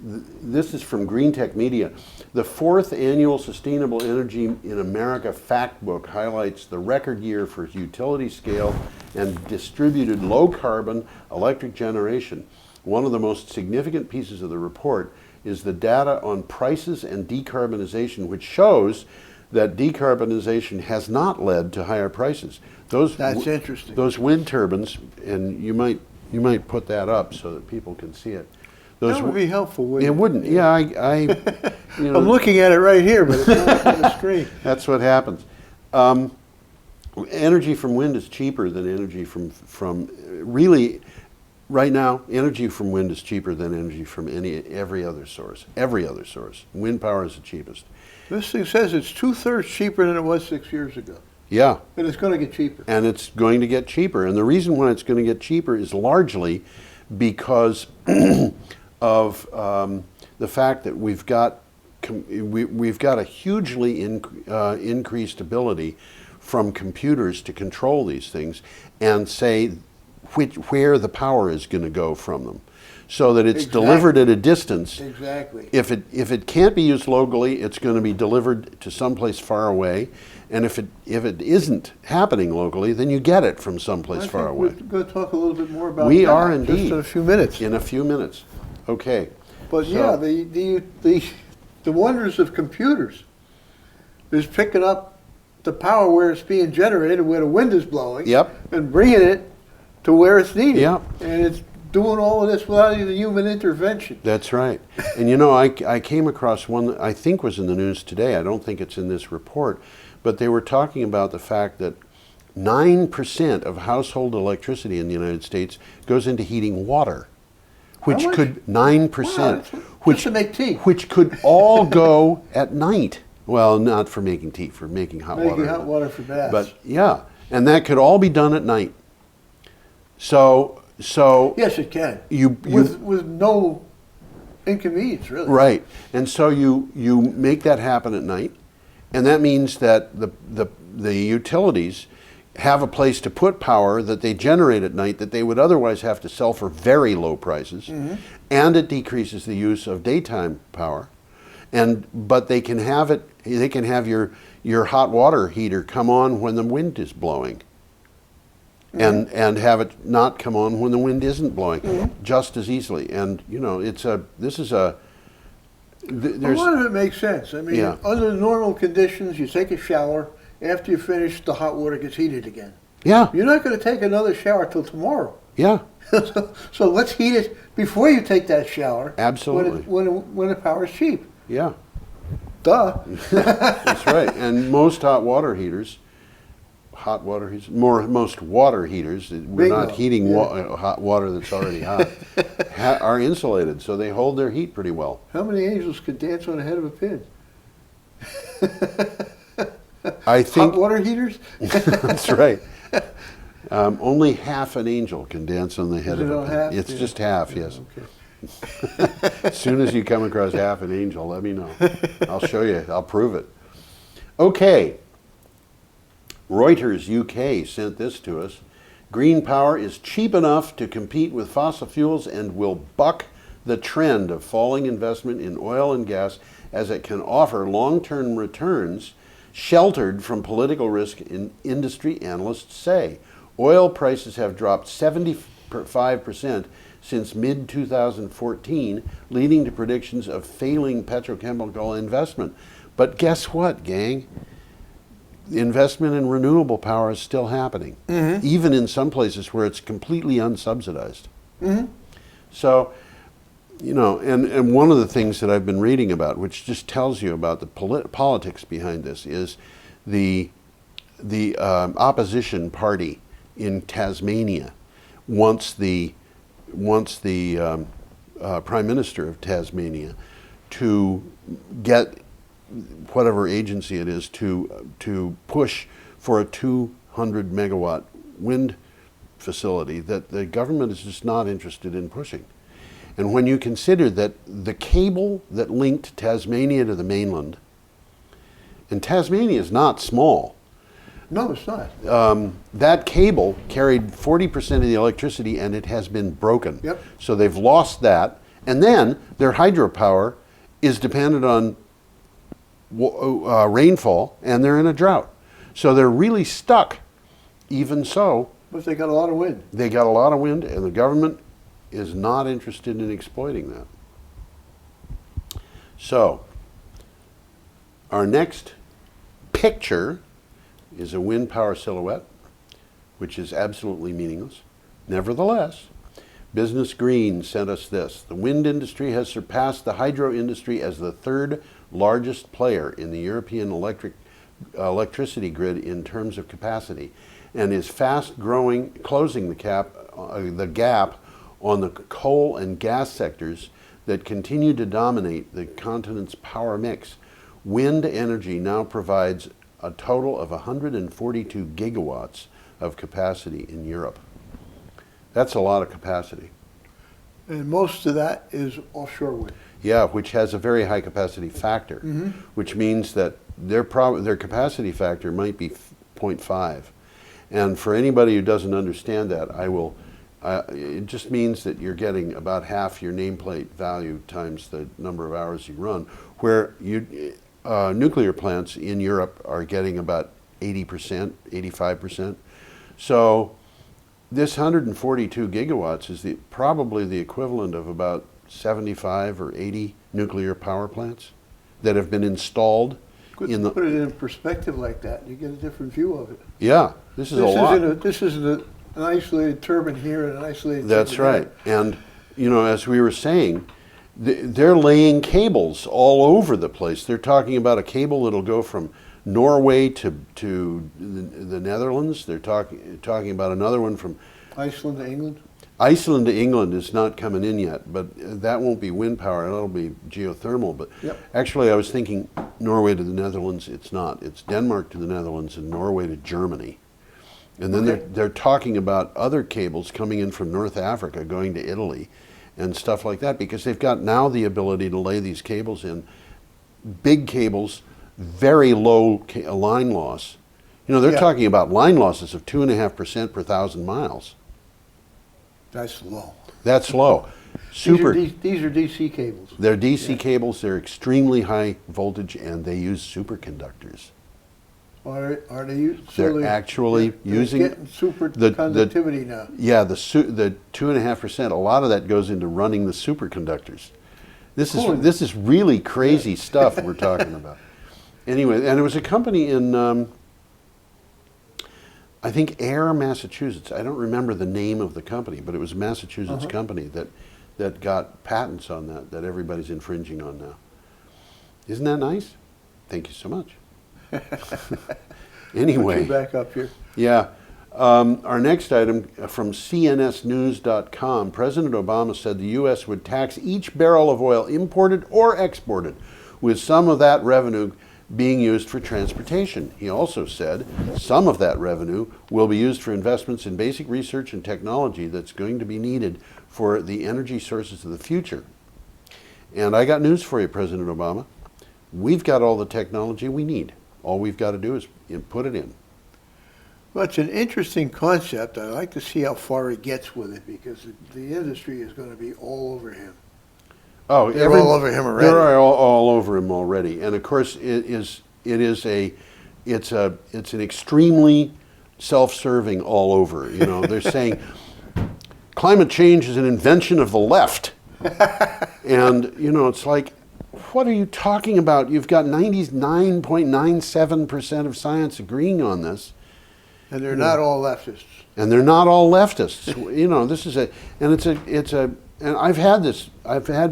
This is from Green Tech Media. The fourth annual Sustainable Energy in America Fact Book highlights the record year for utility scale and distributed low carbon electric generation. One of the most significant pieces of the report is the data on prices and decarbonization, which shows that decarbonization has not led to higher prices. That's interesting. Those wind turbines, and you might put that up so that people can see it. That would be helpful, wouldn't it? It wouldn't. Yeah, I'm looking at it right here, but it's not on the screen. That's what happens. Energy from wind is cheaper than energy from really, right now, energy from wind is cheaper than energy from every other source. Every other source. Wind power is the cheapest. This thing says it's 2/3 cheaper than it was 6 years ago. Yeah. And it's going to get cheaper. And it's going to get cheaper. And the reason why it's going to get cheaper is largely because of the fact that we've got a hugely increased ability from computers to control these things and say where the power is going to go from them, so that it's delivered at a distance. Exactly. If it can't be used locally, it's going to be delivered to someplace far away, and if it isn't happening locally, then you get it from someplace far away. We're going to talk a little bit more about We that are indeed. just in a few minutes. In a few minutes. Okay. But yeah, the wonders of computers is picking up the power where it's being generated, where the wind is blowing, Yep. and bringing it to where it's needed. Yep. And it's doing all of this without even human intervention. That's right. And you know, I came across one that I think was in the news today. I don't think it's in this report, but they were talking about the fact that 9% of household electricity in the United States goes into heating water, which could 9%, Just to make tea. which could all go at night. Well, not for making tea, for making hot water. Making hot water for baths. But yeah, and that could all be done at night. So yes, it can. With no inconvenience, really. right, and so you make that happen at night, and that means that the utilities have a place to put power that they generate at night that they would otherwise have to sell for very low prices, and it decreases the use of daytime power, but they can have it. They can have your hot water heater come on when the wind is blowing. And have it not come on when the wind isn't blowing, just as easily. And you know, there's a lot of it makes sense. I mean, under normal conditions, you take a shower. After you finish, the hot water gets heated again. Yeah. You're not going to take another shower till tomorrow. Yeah. So let's heat it before you take that shower. Absolutely. When the power is cheap. Yeah. Duh. That's right. And most water heaters, most water heaters, we're not heating hot water that's already hot, are insulated, so they hold their heat pretty well. How many angels could dance on the head of a pin? I think hot water heaters? That's right. Only half an angel can dance on the head of a pin. Half? It's just half, yes. Okay. As soon as you come across half an angel, let me know. I'll show you. I'll prove it. Okay. Reuters UK sent this to us. Green power is cheap enough to compete with fossil fuels and will buck the trend of falling investment in oil and gas as it can offer long-term returns sheltered from political risk, industry analysts say. Oil prices have dropped 75% since mid-2014, leading to predictions of failing petrochemical investment. But guess what, gang? Investment in renewable power is still happening, even in some places where it's completely unsubsidized. So, you know, and one of the things that I've been reading about, which just tells you about the politics behind this, is the opposition party in Tasmania wants the Prime Minister of Tasmania to get whatever agency it is to push for a 200 megawatt wind facility that the government is just not interested in pushing. And when you consider that the cable that linked Tasmania to the mainland, and Tasmania is not small. No, it's not. That cable carried 40% of the electricity and it has been broken. Yep. So they've lost that. And then their hydropower is dependent on rainfall, and they're in a drought. So they're really stuck. Even so, but they got a lot of wind. They got a lot of wind, and the government is not interested in exploiting that. So, our next picture is a wind power silhouette, which is absolutely meaningless. Nevertheless, Business Green sent us this. The wind industry has surpassed the hydro industry as the third largest player in the European electricity grid in terms of capacity, and is fast growing, closing the gap on the coal and gas sectors that continue to dominate the continent's power mix. Wind energy now provides a total of 142 gigawatts of capacity in Europe. That's a lot of capacity. And most of that is offshore wind. Yeah, which has a very high capacity factor, which means that their capacity factor might be 0.5. And for anybody who doesn't understand that, it just means that you're getting about half your nameplate value times the number of hours you run, where nuclear plants in Europe are getting about 80%, 85%. So this 142 gigawatts is probably the equivalent of about 75 or 80 nuclear power plants that have been installed. Put it in perspective like that, you get a different view of it. Yeah, this is a lot. This isn't an isolated turbine here and an isolated That's turbine right. And, you know, as we were saying, they're laying cables all over the place. They're talking about a cable that'll go from Norway to the Netherlands. They're talking about another one from Iceland to England? Iceland to England is not coming in yet, but that won't be wind power, that'll be geothermal. But actually I was thinking Norway to the Netherlands, it's not. It's Denmark to the Netherlands and Norway to Germany. And then they're talking about other cables coming in from North Africa going to Italy and stuff like that, because they've got now the ability to lay these cables in, big cables, very low line loss. You know, they're talking about line losses of 2.5% per 1,000 miles. That's low. That's low. These are DC cables. They're DC cables. They're extremely high voltage, and they use superconductors. Are they? They're actually using getting superconductivity now. Yeah, the 2.5%. A lot of that goes into running the superconductors. This is really crazy stuff we're talking about. Anyway, and it was a company in I think Air, Massachusetts. I don't remember the name of the company, but it was a Massachusetts company that got patents on that everybody's infringing on now. Isn't that nice? Thank you so much. Anyway. Put you back up here. Yeah. Our next item from cnsnews.com. President Obama said the U.S. would tax each barrel of oil imported or exported, with some of that revenue being used for transportation. He also said some of that revenue will be used for investments in basic research and technology that's going to be needed for the energy sources of the future. And I got news for you, President Obama. We've got all the technology we need. All we've got to do is put it in. Well, it's an interesting concept. I'd like to see how far he gets with it, because the industry is going to be all over him. Oh, they're all over him already. They're all over him already, and of course, it's an extremely self-serving all over. You know, they're saying climate change is an invention of the left, and you know, it's like, what are you talking about? You've got 99.97% of science agreeing on this, and they're not all leftists. And they're not all leftists. You know, this is and I've had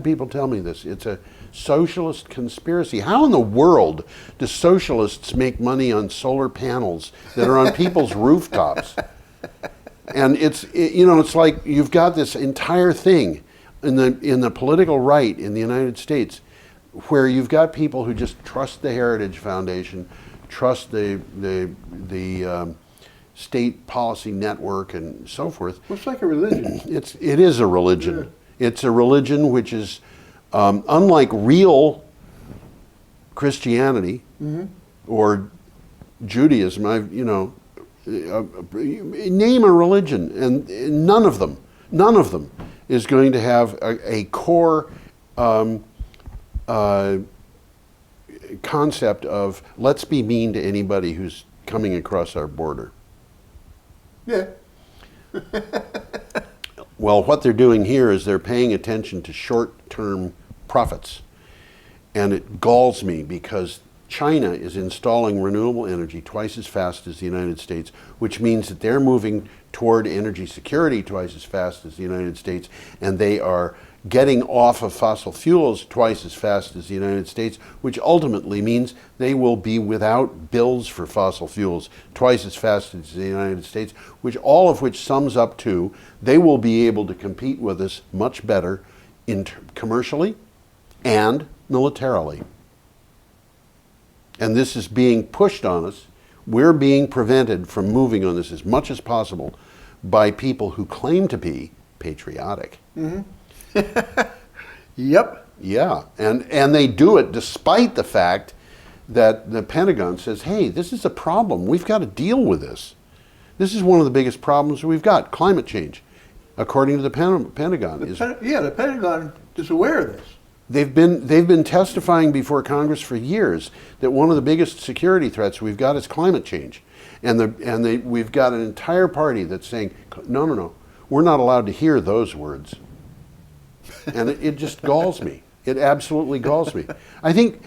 people tell me this. It's a socialist conspiracy. How in the world do socialists make money on solar panels that are on people's rooftops? And it's like you've got this entire thing in the political right in the United States, where you've got people who just trust the Heritage Foundation, trust the state policy network and so forth. Well, it's like a religion. It is a religion. Yeah. It's a religion which is unlike real Christianity or Judaism. Name a religion, and none of them is going to have a core concept of let's be mean to anybody who's coming across our border. Yeah. Well, what they're doing here is they're paying attention to short-term profits. And it galls me because China is installing renewable energy twice as fast as the United States, which means that they're moving toward energy security twice as fast as the United States, and they are getting off of fossil fuels twice as fast as the United States, which ultimately means they will be without bills for fossil fuels twice as fast as the United States, all of which sums up to they will be able to compete with us much better commercially and militarily. And this is being pushed on us. We're being prevented from moving on this as much as possible by people who claim to be patriotic. Mm-hmm. Yep. Yeah, and they do it despite the fact that the Pentagon says, hey, this is a problem. We've got to deal with this. This is one of the biggest problems we've got, climate change, according to the Pentagon. The Pentagon is aware of this. They've been testifying before Congress for years that one of the biggest security threats we've got is climate change. We've got an entire party that's saying, no, we're not allowed to hear those words. And it just galls me. It absolutely galls me. I think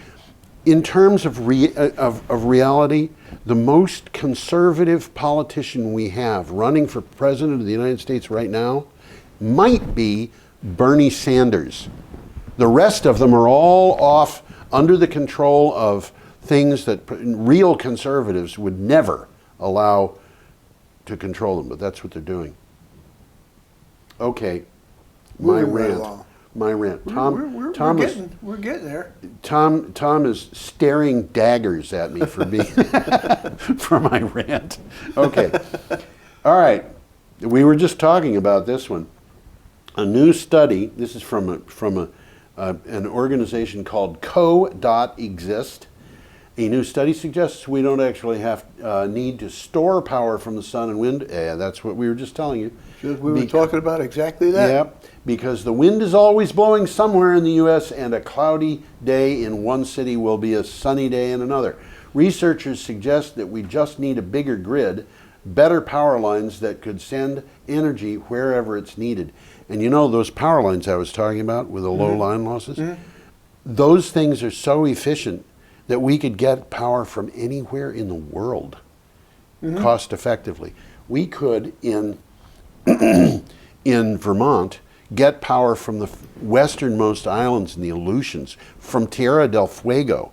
in terms of reality, the most conservative politician we have running for president of the United States right now might be Bernie Sanders. The rest of them are all off under the control of things that real conservatives would never allow to control them, but that's what they're doing. Okay, my rant. My rant. We're getting there. Tom is staring daggers at me for being for my rant. Okay, all right. We were just talking about this one. A new study. This is from an organization called Co.exist. A new study suggests we don't actually need to store power from the sun and wind. Yeah, that's what we were just telling you. We were talking about exactly that. Yeah, because the wind is always blowing somewhere in the U.S. and a cloudy day in one city will be a sunny day in another. Researchers suggest that we just need a bigger grid, better power lines that could send energy wherever it's needed. And you know those power lines I was talking about with the low line losses? Those things are so efficient that we could get power from anywhere in the world cost effectively. We could in Vermont get power from the westernmost islands in the Aleutians, from Tierra del Fuego.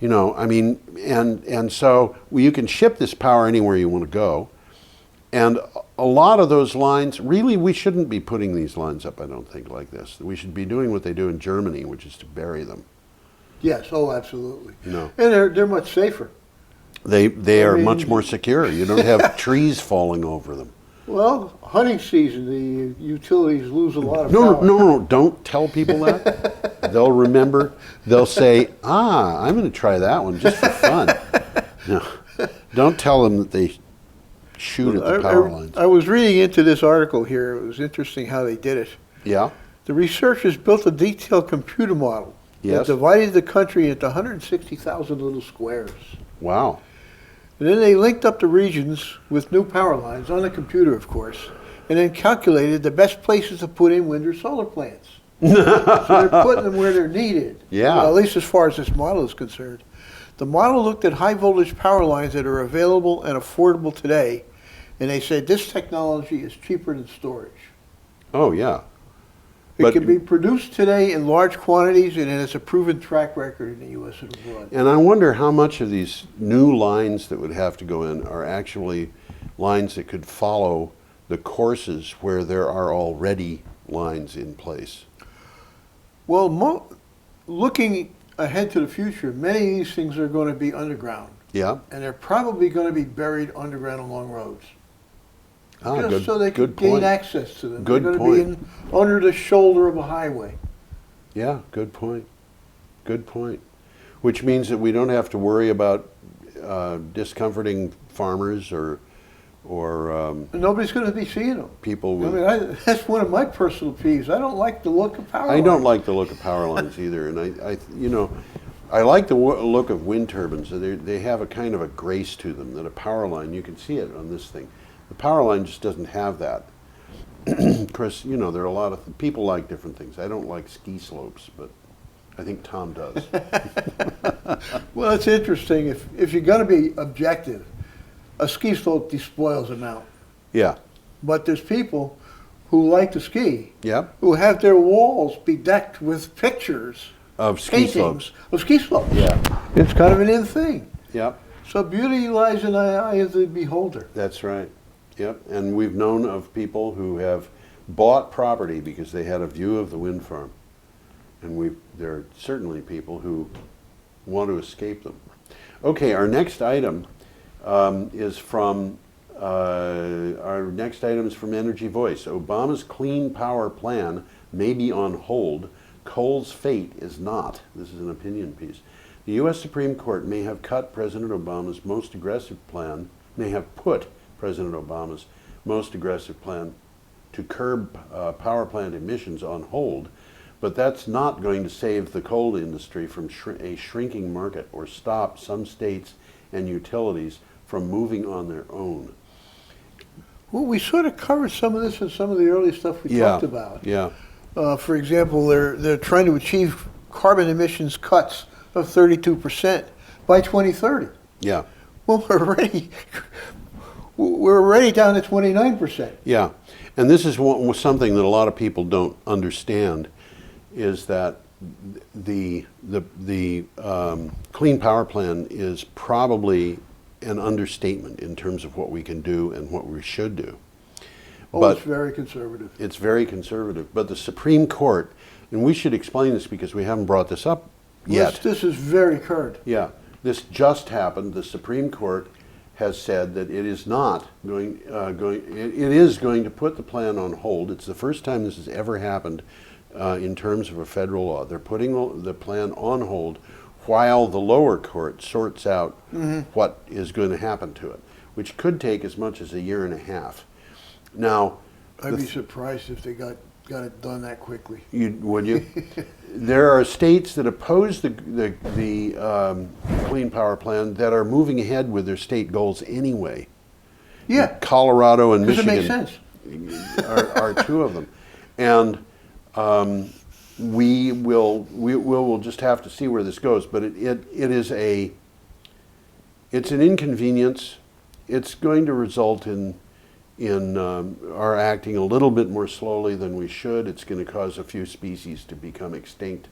You know, I mean, and so you can ship this power anywhere you want to go. And a lot of those lines, really, we shouldn't be putting these lines up, I don't think, like this. We should be doing what they do in Germany, which is to bury them. Yes, oh, absolutely. You know. And they're much safer. They are much more secure. You don't have trees falling over them. Well, hunting season, the utilities lose a lot of power. No, don't tell people that. They'll remember. They'll say, I'm going to try that one just for fun. No, don't tell them that they shoot at the power lines. I was reading into this article here. It was interesting how they did it. Yeah. The researchers built a detailed computer model that divided the country into 160,000 little squares. Wow. And then they linked up the regions with new power lines on the computer, of course, and then calculated the best places to put in wind or solar plants. So they're putting them where they're needed. Yeah. Well, at least as far as this model is concerned. The model looked at high voltage power lines that are available and affordable today, and they said this technology is cheaper than storage. Oh, yeah. It can be produced today in large quantities, and it has a proven track record in the U.S. and abroad. And I wonder how much of these new lines that would have to go in are actually lines that could follow the courses where there are already lines in place. Well, looking ahead to the future, many of these things are going to be underground. Yeah. And they're probably going to be buried underground along roads. Just so they can gain access to them. Good They're point. going to be under the shoulder of a highway. Yeah, good point. Good point. Which means that we don't have to worry about discomforting farmers or nobody's going to be seeing them. People with. I mean, that's one of my personal peeves. I don't like the look of power lines. I don't like the look of power lines either, and I like the look of wind turbines. They have a kind of a grace to them that a power line, you can see it on this thing. The power line just doesn't have that. Of course, there are a lot of people like different things. I don't like ski slopes, but I think Tom does. Well, it's interesting. If you're going to be objective, a ski slope despoils a mountain. Yeah. But there's people who like to ski, Yep. who have their walls bedecked with pictures Of ski slopes. Of ski slopes. Yeah. It's kind of an in thing. Yep. So beauty lies in the eye of the beholder. That's right. Yep. And we've known of people who have bought property because they had a view of the wind farm. And there are certainly people who want to escape them. Okay, our next item is from Energy Voice. Obama's clean power plan may be on hold. Coal's fate is not. This is an opinion piece. The U.S. Supreme Court may have put President Obama's most aggressive plan to curb power plant emissions on hold, but that's not going to save the coal industry from a shrinking market or stop some states and utilities from moving on their own. Well, we sort of covered some of this in some of the early stuff we talked about. Yeah. For example, they're trying to achieve carbon emissions cuts of 32% by 2030. Yeah. Well, we're already down to 29%. Yeah, and this is something that a lot of people don't understand, is that the Clean Power Plan is probably an understatement in terms of what we can do and what we should do. Oh, but it's very conservative. It's very conservative. But the Supreme Court, and we should explain this because we haven't brought this up yet. This is very current. Yeah, this just happened. The Supreme Court has said that it is not going, it is going to put the plan on hold. It's the first time this has ever happened in terms of a federal law. They're putting the plan on hold while the lower court sorts out what is going to happen to it, which could take as much as a year and a half. Now, I'd be surprised if they got it done that quickly. Would you? There are states that oppose the Clean Power Plan that are moving ahead with their state goals anyway. Yeah. Colorado and Does it Michigan make sense? are two of them. And we will just have to see where this goes. But it's an inconvenience. It's going to result in our acting a little bit more slowly than we should. It's going to cause a few species to become extinct.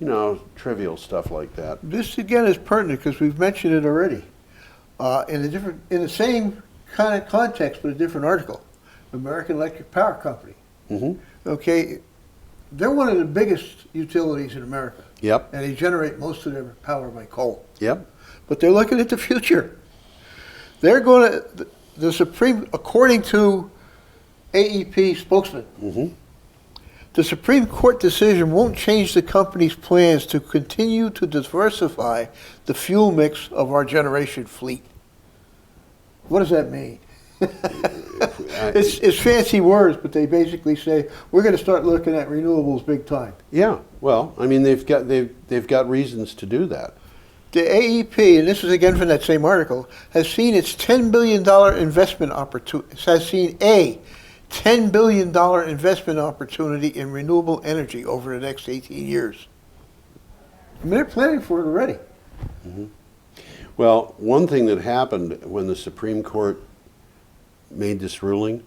You know, trivial stuff like that. This again is pertinent because we've mentioned it already in the same kind of context, but a different article. American Electric Power Company. Okay, they're one of the biggest utilities in America. Yep. And they generate most of their power by coal. Yep. But they're looking at the future. They're going to, the Supreme, according to AEP spokesman, the Supreme Court decision won't change the company's plans to continue to diversify the fuel mix of our generation fleet. What does that mean? It's fancy words, but they basically say we're going to start looking at renewables big time. Yeah, well, I mean they've got reasons to do that. The AEP, and this is again from that same article, has seen its $10 billion investment opportunity. Has seen a $10 billion investment opportunity in renewable energy over the next 18 years. I mean, they're planning for it already. Well, one thing that happened when the Supreme Court made this ruling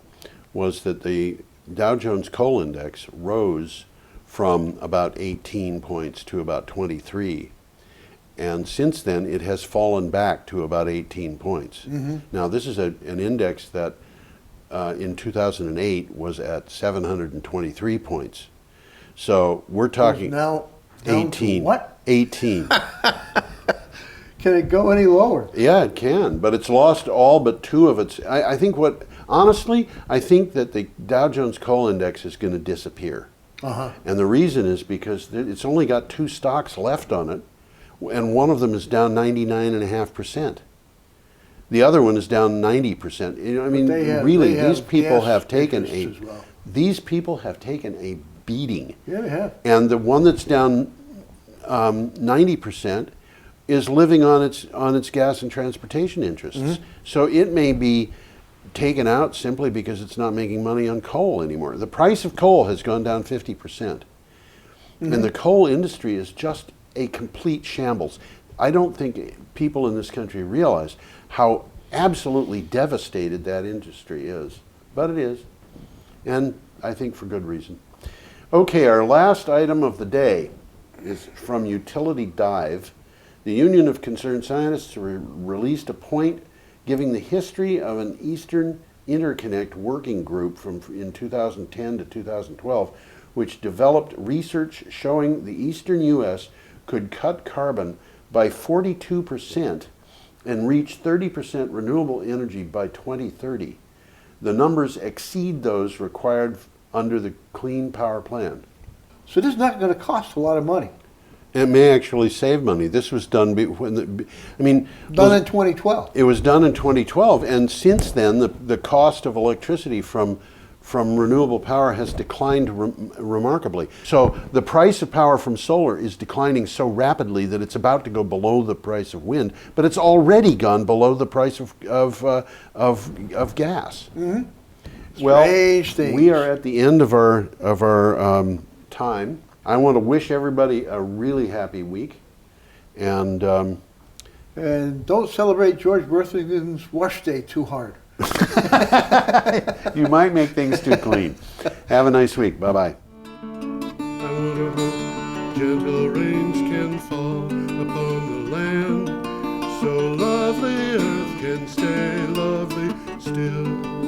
was that the Dow Jones Coal Index rose from about 18 points to about 23. And since then, it has fallen back to about 18 points. Now, this is an index that in 2008 was at 723 points. So we're talking now 18. What? 18. Can it go any lower? Yeah, it can, but it's lost all but two of its. I think honestly, I think that the Dow Jones Coal Index is going to disappear. And the reason is because it's only got two stocks left on it, and one of them is down 99.5%. The other one is down 90%. You know, I mean, really, these people have taken a beating. Yeah, they have. And the one that's down 90% is living on its gas and transportation interests. So it may be taken out simply because it's not making money on coal anymore. The price of coal has gone down 50%. And the coal industry is just a complete shambles. I don't think people in this country realize how absolutely devastated that industry is. But it is. And I think for good reason. Okay, our last item of the day is from Utility Dive. The Union of Concerned Scientists released a point giving the history of an Eastern Interconnect working group in 2010 to 2012, which developed research showing the eastern U.S. could cut carbon by 42% and reach 30% renewable energy by 2030. The numbers exceed those required under the Clean Power Plan. So this is not going to cost a lot of money. It may actually save money. This was done in 2012. It was done in 2012, and since then, the cost of electricity from renewable power has declined remarkably. So the price of power from solar is declining so rapidly that it's about to go below the price of wind, but it's already gone below the price of gas. Well, we are at the end of our time. I want to wish everybody a really happy week. And don't celebrate George Worthington's wash day too hard. you might make things too clean. Have a nice week. Bye-bye. I wonder how gentle rains can fall upon the land, so lovely earth can stay lovely still.